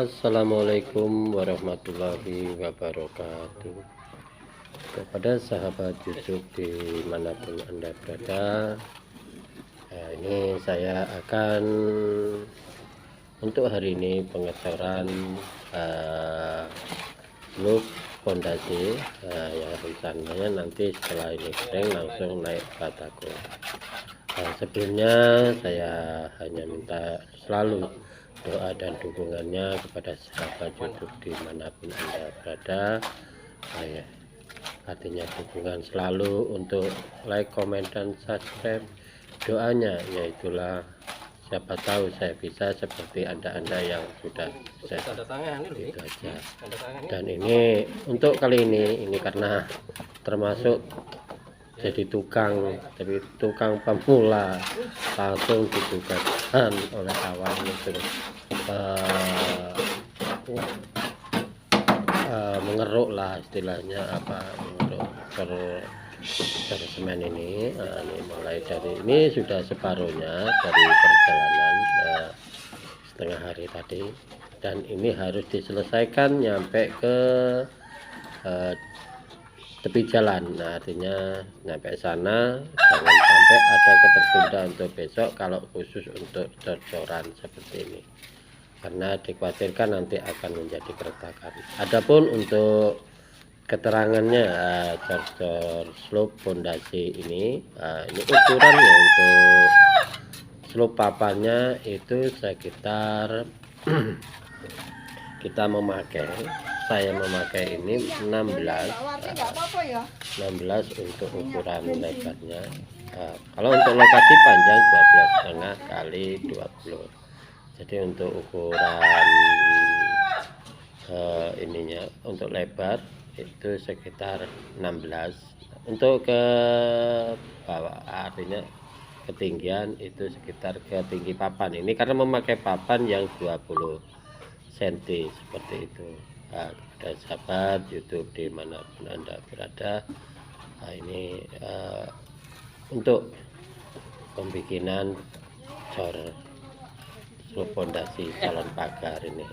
Assalamualaikum warahmatullahi wabarakatuh. Kepada sahabat YouTube dimanapun Anda berada, ini saya akan untuk hari ini pengecoran loop fondasi yang rencananya nanti setelah ini kering langsung naik batako. Sebelumnya saya hanya minta selalu doa dan dukungannya kepada sahabat YouTube dimanapun Anda berada. Artinya dukungan selalu untuk like, komen, dan subscribe. Doanya yaitulah siapa tahu saya bisa seperti anda-anda yang sudah saya itu aja. Dan ini untuk kali ini karena termasuk jadi tukang pemula, langsung ditugaskan oleh kawan untuk mengeruk lah istilahnya, mengeruk per semen ini. Ini mulai dari ini sudah separuhnya dari perjalanan setengah hari tadi, dan ini harus diselesaikan nyampe ke tepi jalan. Nah, artinya nyampe sana jangan sampai ada ketertunda untuk besok kalau khusus untuk cor-coran seperti ini, karena dikhawatirkan nanti akan menjadi keretakan. Adapun untuk keterangannya, cor-cor slope fondasi ini ukurannya untuk slope papannya itu sekitar saya memakai ini 16 untuk ukuran lebarnya. Kalau untuk lokasi panjang 12,5 kali 20. Jadi untuk ukuran ininya untuk lebar itu sekitar 16. Untuk ke bawah artinya ketinggian itu sekitar ke tinggi papan ini, karena memakai papan yang 20 cm seperti itu. Kepada sahabat YouTube dimanapun Anda berada, ini untuk pembikinan cor fondasi calon pagar ini.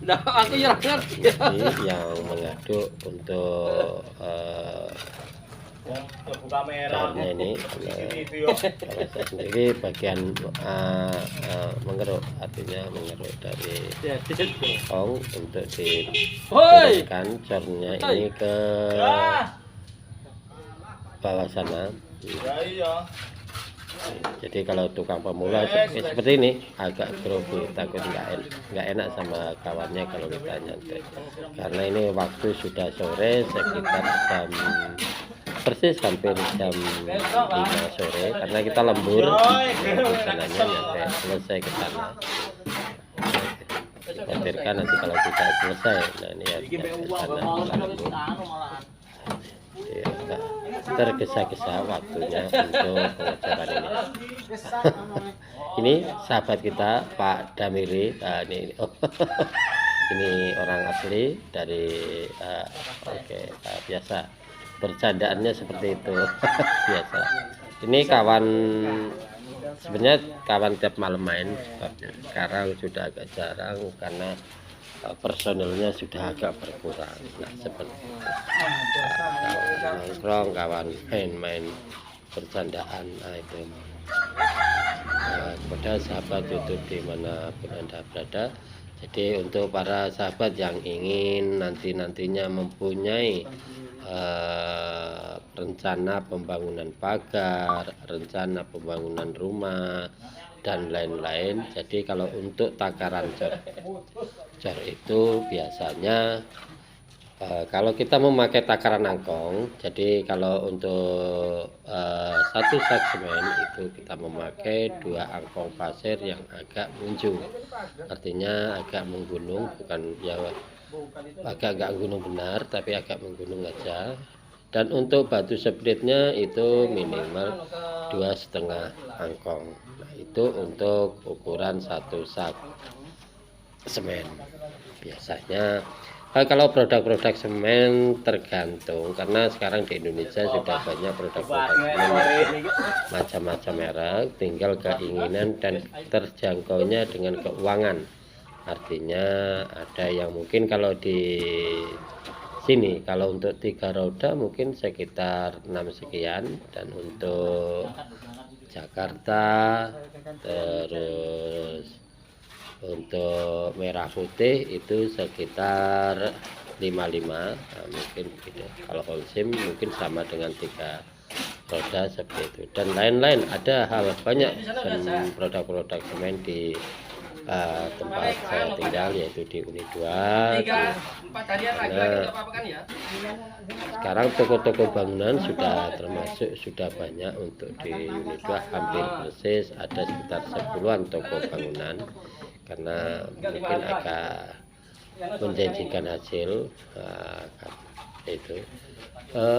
Nah, aku yang ngerti. Yang mengaduk untuk caranya ini, kalau saya sendiri bagian mengeruk, artinya mengeruk dari kong untuk diturunkan cornya ini ke bawah sana. Jadi kalau tukang pemula seperti ini agak grogi, takut nggak enak sama kawannya kalau kita nyantai, karena ini waktu sudah sore sekitar persis hampir jam 5 sore, karena kita lembur sananya nyampe selesai ke sana. Dikhawatirkan nanti kalau tidak selesai, nah ini ya ke sana kita lembur. Tergesa-gesa waktunya untuk pengecoran ini. Ini sahabat kita Pak Damiri, ini orang asli dari biasa bercandaannya seperti itu. Biasa. Ini kawan, sebenarnya kawan tiap malam main, sekarang sudah agak jarang karena personelnya sudah agak berkurang. Nah, seperti kawan nongkrong, kawan main-main bercandaan, itu kepada sahabat YouTube dimanapun Anda berada. Jadi untuk para sahabat yang ingin nantinya mempunyai rencana pembangunan pagar, rencana pembangunan rumah, dan lain-lain. Jadi kalau untuk takaran cor itu biasanya kalau kita memakai takaran angkong, jadi kalau untuk satu sak semen itu kita memakai 2 angkong pasir yang agak munjung, artinya agak menggunung, bukan ya agak gunung benar tapi agak menggunung aja. Dan untuk batu spritnya itu minimal 2,5 angkong. Nah, itu untuk ukuran satu sak semen. Biasanya kalau produk-produk semen tergantung, karena sekarang di Indonesia sudah banyak produk-produk semen macam-macam merek, tinggal keinginan dan terjangkaunya dengan keuangan. Artinya ada yang mungkin kalau di sini kalau untuk 3 roda mungkin sekitar 6 sekian, dan untuk Jakarta terus untuk merah putih itu sekitar 55. Nah, mungkin gitu. Kalau Holcim mungkin sama dengan 3 roda seperti itu, dan lain-lain. Ada hal banyak produk-produk semen di tempat saya tinggal, yaitu di Uni 2. Karena sekarang toko-toko bangunan sudah banyak untuk di Uni 2, hampir persis ada sekitar 10-an toko bangunan, karena mungkin agak menjanjikan hasil. Itu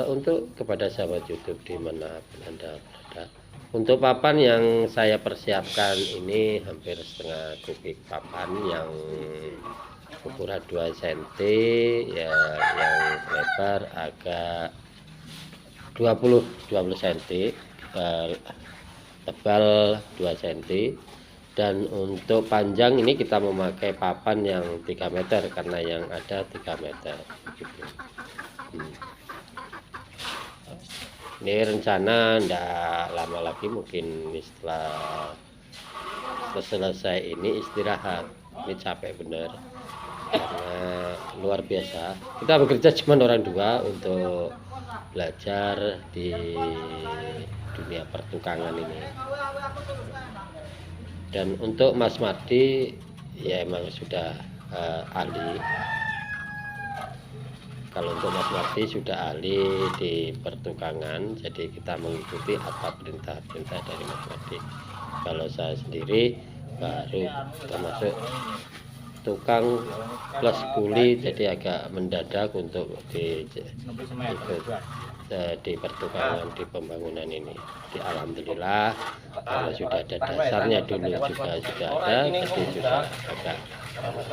untuk kepada sahabat YouTube dimanapun Anda berada, untuk papan yang saya persiapkan ini hampir setengah kubik papan yang ukuran 2 cm ya, yang lebar agak 20 cm, tebal 2 cm, dan untuk panjang ini kita memakai papan yang 3 meter karena yang ada 3 meter gitu. Ini rencana ndak lama lagi, mungkin setelah selesai ini istirahat. Ini capek bener karena luar biasa. Kita bekerja cuma orang 2 untuk belajar di dunia pertukangan ini. Dan untuk Mas Mardi ya emang sudah ahli. Kalau untuk Mas Mardi sudah ahli di pertukangan, jadi kita mengikuti apa perintah-perintah dari Mas Mardi. Kalau saya sendiri baru termasuk tukang plus kuli, jadi agak mendadak untuk di pertukangan di pembangunan ini. Di alhamdulillah kalau sudah ada dasarnya dulu juga sudah ada, jadi sudah agak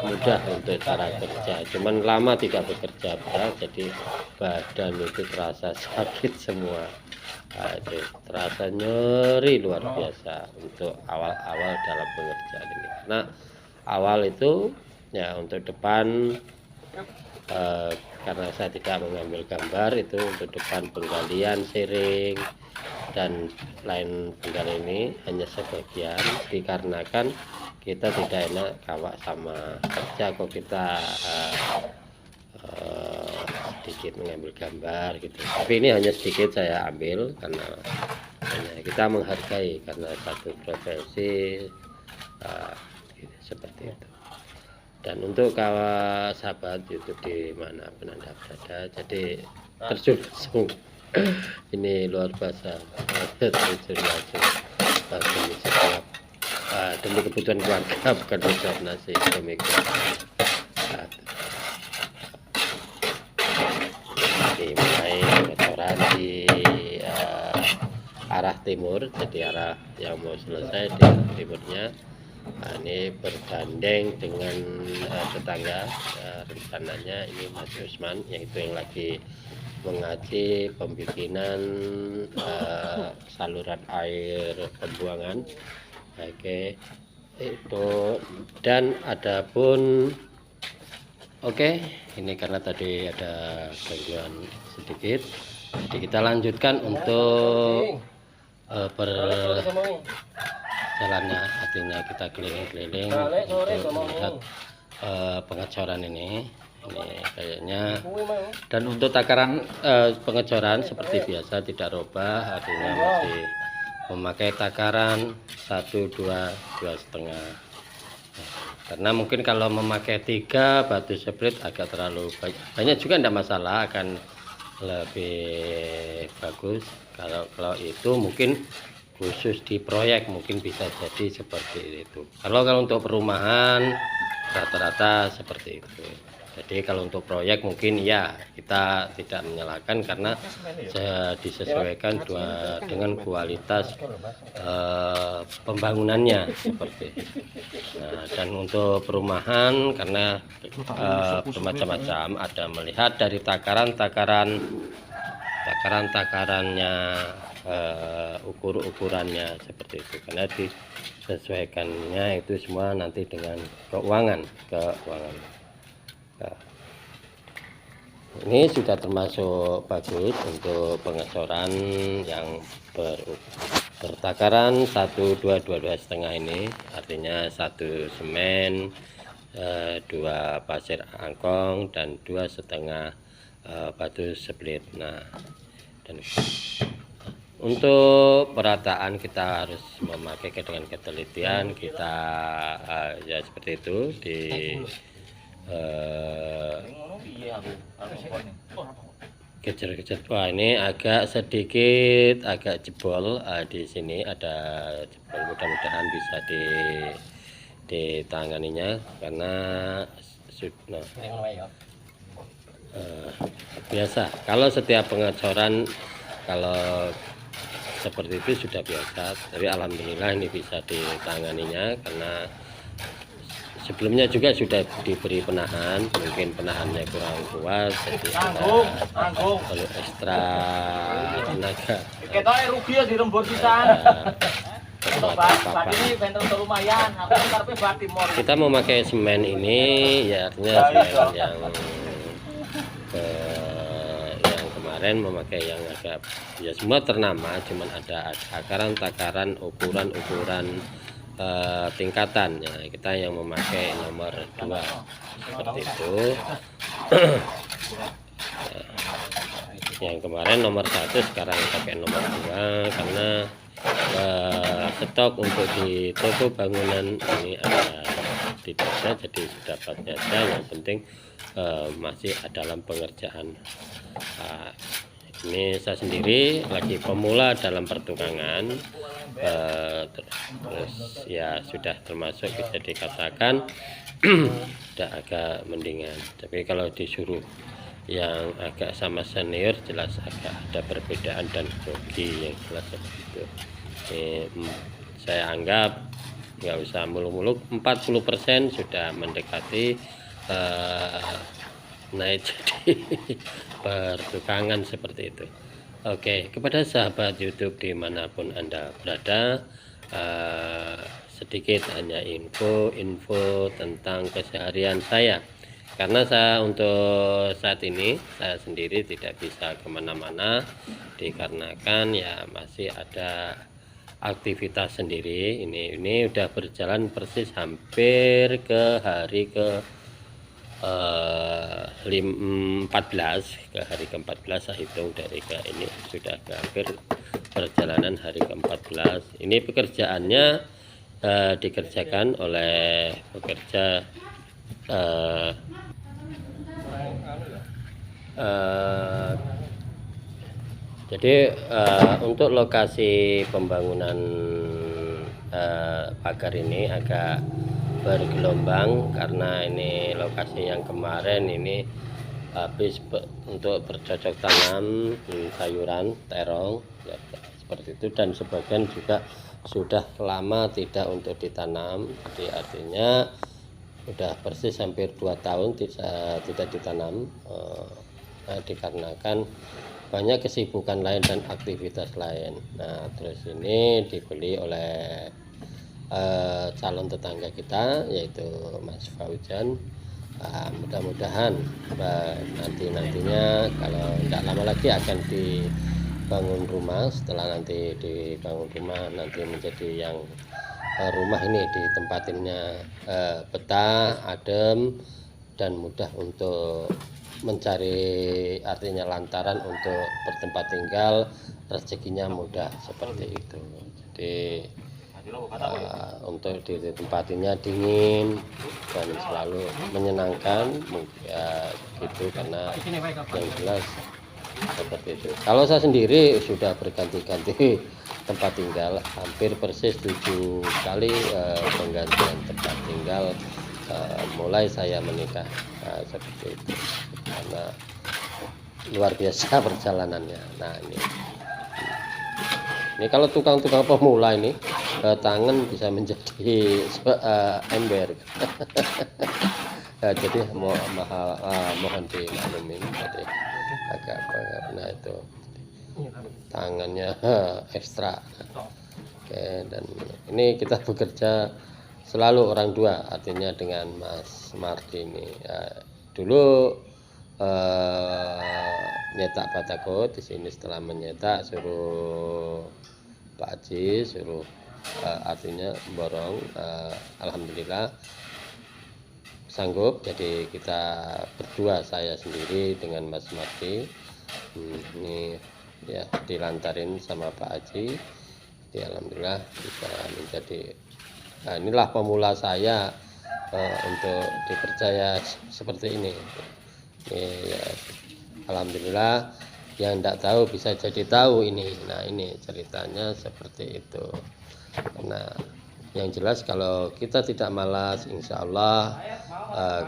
mudah untuk cara kerja. Cuman lama tidak bekerja berat, jadi badan itu terasa sakit semua. Itu terasa nyeri luar biasa untuk awal-awal dalam pengerjaan ini. Karena awal itu ya untuk depan, karena saya tidak mengambil gambar, itu untuk depan penggalian siring dan lain penggal ini hanya sebagian, dikarenakan kita tidak enak kawak sama kerja kok kita sedikit mengambil gambar gitu. Tapi ini hanya sedikit saya ambil karena kita menghargai, karena satu profesi seperti itu. Dan untuk kawan sahabat YouTube dimanapun Anda berada, jadi terjun langsung ini luar biasa, terjun langsung demi setiap demi kebutuhan keluarga, bukan buat nasi, demi mulai pengecoran di arah timur, jadi arah yang mau selesai di timurnya. Nah, ini bergandeng dengan tetangga, rencananya ini Mas Usman, yaitu yang lagi mengaji pembikinan saluran air pembuangan. Oke, itu. Dan adapun ini karena tadi ada gangguan sedikit, jadi kita lanjutkan untuk jalannya, artinya kita keliling-keliling untuk melihat pengecoran ini kayaknya. Dan untuk takaran pengecoran seperti biasa tidak rubah, artinya masih memakai takaran 1, 2, 2,5. Karena mungkin kalau memakai 3 batu split agak terlalu banyak juga tidak masalah, akan lebih bagus. Kalau itu mungkin khusus di proyek mungkin bisa jadi seperti itu. Kalau untuk perumahan rata-rata seperti itu. Jadi kalau untuk proyek mungkin ya kita tidak menyalahkan, karena disesuaikan dengan kualitas pembangunannya seperti itu. Nah, dan untuk perumahan karena bermacam-macam, ada melihat dari takarannya ukur-ukurannya seperti itu, karena disesuaikannya itu semua nanti dengan keuangan. Nah, ini sudah termasuk bagus untuk pengecoran yang bertakaran 1,2,2,2,5 ini, artinya 1 semen, 2 pasir angkong, dan 2,5 batu split. Nah, dan untuk perataan kita harus memakai dengan ketelitian. Kita ya seperti itu di kejar-kejar. Wah, ini agak sedikit agak jebol, di sini ada jebol, mudah-mudahan bisa ditanganinya karena sudah biasa. Kalau setiap pengecoran kalau seperti itu sudah biasa, tapi alhamdulillah ini bisa ditanganinya karena sebelumnya juga sudah diberi penahan, mungkin penahannya kurang kuat, jadi perlu ekstra tenaga. Kita rugi ya di rembur pisan. Kita memakai semen ini ya, artinya semen yang kemarin memakai yang agak ya semua ternama, cuman ada takaran, ukuran tingkatan ya. Kita yang memakai nomor 2 seperti itu. Yang kemarin nomor 1, sekarang pakai nomor 2 karena stok untuk di toko bangunan ini ada tidak ada, jadi dapat saja. Yang penting masih dalam pengerjaan. Ini saya sendiri lagi pemula dalam pertukangan, terus ya sudah termasuk bisa dikatakan sudah agak mendingan. Tapi kalau disuruh yang agak sama senior jelas agak ada perbedaan dan grogi yang jelas seperti itu. Saya anggap nggak usah muluk-muluk, 40% sudah mendekati naik jadi pertukangan seperti itu. Oke, kepada sahabat YouTube dimanapun Anda berada, sedikit hanya info tentang keseharian saya, karena saya untuk saat ini saya sendiri tidak bisa kemana-mana dikarenakan ya masih ada aktivitas sendiri. Ini udah berjalan persis hampir ke hari ke 14, ke hari ke-14 saya hitung dari ke ini sudah hampir perjalanan hari ke-14. Ini pekerjaannya dikerjakan oleh pekerja jadi untuk lokasi pembangunan pagar ini agak bergelombang karena ini lokasi yang kemarin ini habis untuk bercocok tanam sayuran terong ya, seperti itu, dan sebagian juga sudah lama tidak untuk ditanam, jadi artinya sudah persis hampir 2 tahun tidak ditanam, dikarenakan banyak kesibukan lain dan aktivitas lain. Nah, terus ini dibeli oleh calon tetangga kita yaitu Mas Fauzan. Mudah-mudahan nantinya kalau tidak lama lagi akan dibangun rumah. Setelah nanti dibangun rumah nanti menjadi yang rumah ini ditempatinnya betah, adem, dan mudah untuk mencari, artinya lantaran untuk bertempat tinggal, rezekinya mudah seperti itu. Jadi untuk ditempatinya dingin dan selalu menyenangkan ya gitu, karena yang jelas seperti itu. Kalau saya sendiri sudah berganti-ganti tempat tinggal, hampir persis 7 kali penggantian tempat tinggal mulai saya menikah, seperti itu, karena luar biasa perjalanannya. Nah, ini kalau tukang-tukang pemula ini tangan bisa menjadi ember. Jadi mohon dimaklumi, jadi agak nah itu. tangannya ekstra. Oke, dan ini kita bekerja selalu orang dua, artinya dengan Mas Mardi ini. Dulu nyetak batako di sini, setelah menyetak suruh Pak Haji, suruh artinya borong, alhamdulillah sanggup. Jadi kita berdua, saya sendiri dengan Mas Mardi, ini ya dilantarin sama Pak Haji. Ya, alhamdulillah bisa menjadi, nah inilah pemula saya untuk dipercaya seperti ini. Ya, alhamdulillah yang tidak tahu bisa jadi tahu ini. Nah, ini ceritanya seperti itu. Nah, yang jelas kalau kita tidak malas, insya Allah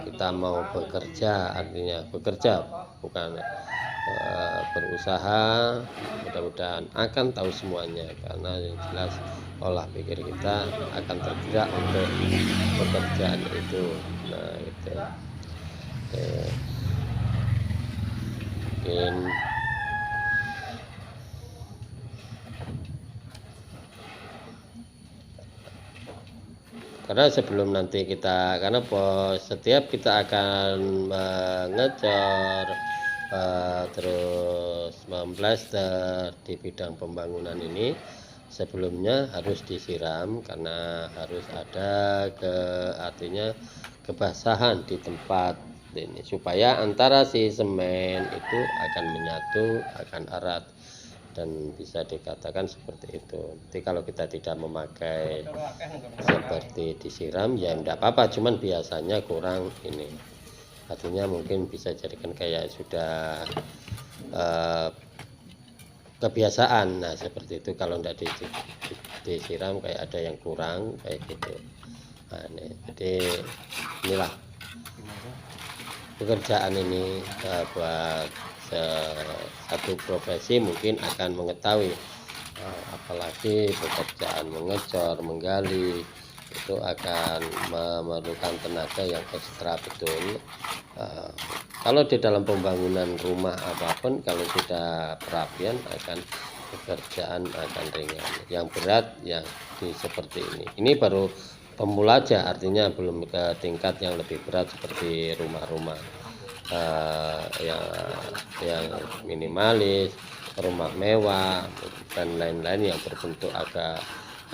kita mau bekerja, artinya bekerja bukan berusaha, mudah-mudahan akan tahu semuanya, karena yang jelas olah pikir kita akan tergerak untuk pekerjaan itu. Nah, itu mungkin karena sebelum nanti kita, karena setiap kita akan mengecor terus memplaster di bidang pembangunan ini, sebelumnya harus disiram, karena harus ada artinya kebasahan di tempat ini, supaya antara si semen itu akan menyatu, akan erat, dan bisa dikatakan seperti itu. Jadi kalau kita tidak memakai seperti disiram ya tidak apa-apa, cuman biasanya kurang ini, artinya mungkin bisa jadikan kayak sudah kebiasaan. Nah, seperti itu, kalau tidak disiram kayak ada yang kurang kayak gitu. Nah, ini, jadi inilah pekerjaan ini buat satu profesi mungkin akan mengetahui, apalagi pekerjaan mengecor, menggali, itu akan memerlukan tenaga yang ekstra betul. Kalau di dalam pembangunan rumah apapun, kalau sudah perapian akan pekerjaan akan ringan. Yang berat yang seperti ini. Ini baru pemula aja, artinya belum ke tingkat yang lebih berat seperti rumah-rumah yang minimalis, rumah mewah, dan lain-lain yang berbentuk agak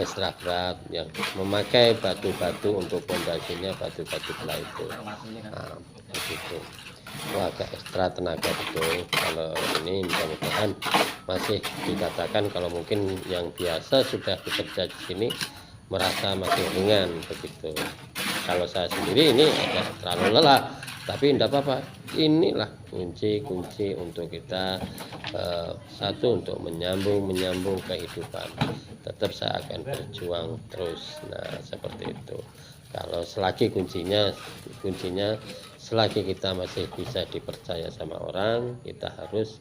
ekstra berat, yang memakai batu-batu untuk pondasinya, batu-batu itu. Nah, begitu. Wah, agak ekstra tenaga betul. Kalau ini mudah-mudahan masih dikatakan, kalau mungkin yang biasa sudah bekerja di sini merasa masih ringan begitu. Kalau saya sendiri ini agak terlalu lelah, tapi tidak apa-apa. Inilah kunci-kunci untuk kita satu, untuk menyambung kehidupan. Tetap saya akan berjuang terus. Nah, seperti itu. Kalau selagi kuncinya selagi kita masih bisa dipercaya sama orang, kita harus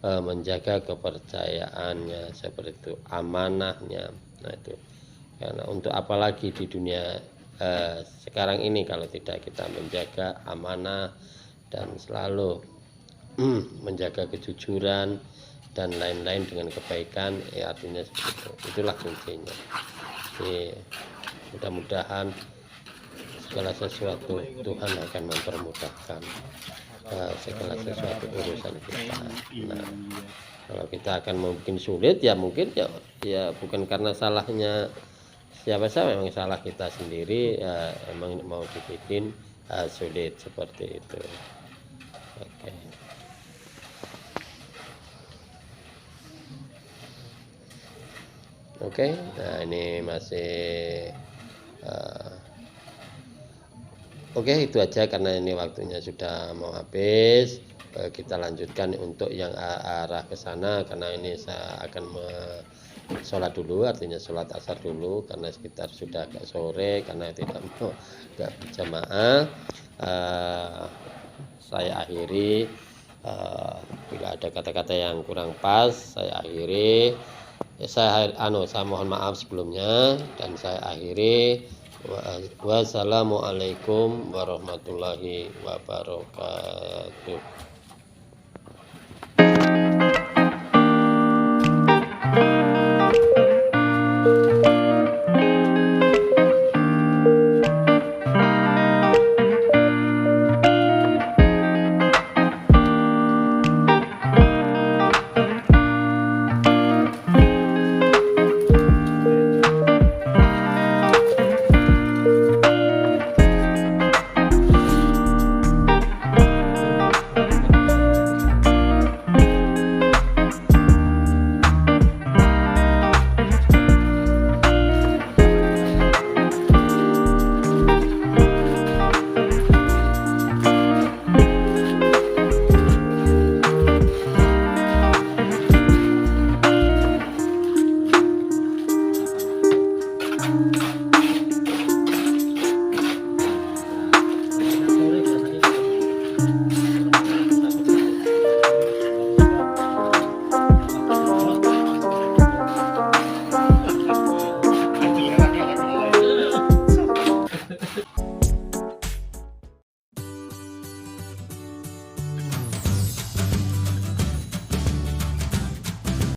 menjaga kepercayaannya, seperti itu, amanahnya. Nah, itu karena untuk apalagi di dunia sekarang ini kalau tidak kita menjaga amanah dan selalu menjaga kejujuran dan lain-lain dengan kebaikan, artinya seperti itu. Itulah kuncinya. Jadi mudah-mudahan segala sesuatu Tuhan akan mempermudahkan segala sesuatu urusan kita. Nah, kalau kita akan mungkin sulit, ya mungkin ya bukan karena salahnya siapa-siapa, memang salah kita sendiri, ya emang mau dibikin sulit seperti itu. Oke. Oke, nah ini masih oke, itu aja karena ini waktunya sudah mau habis. Kita lanjutkan untuk yang arah ke sana, karena ini saya akan sholat dulu, artinya sholat asar dulu, karena sekitar sudah agak sore, karena tidak mau nggak berjamaah. Saya akhiri, bila ada kata-kata yang kurang pas saya akhiri. Saya mohon maaf sebelumnya, dan saya akhiri. Wassalamualaikum warahmatullahi wabarakatuh.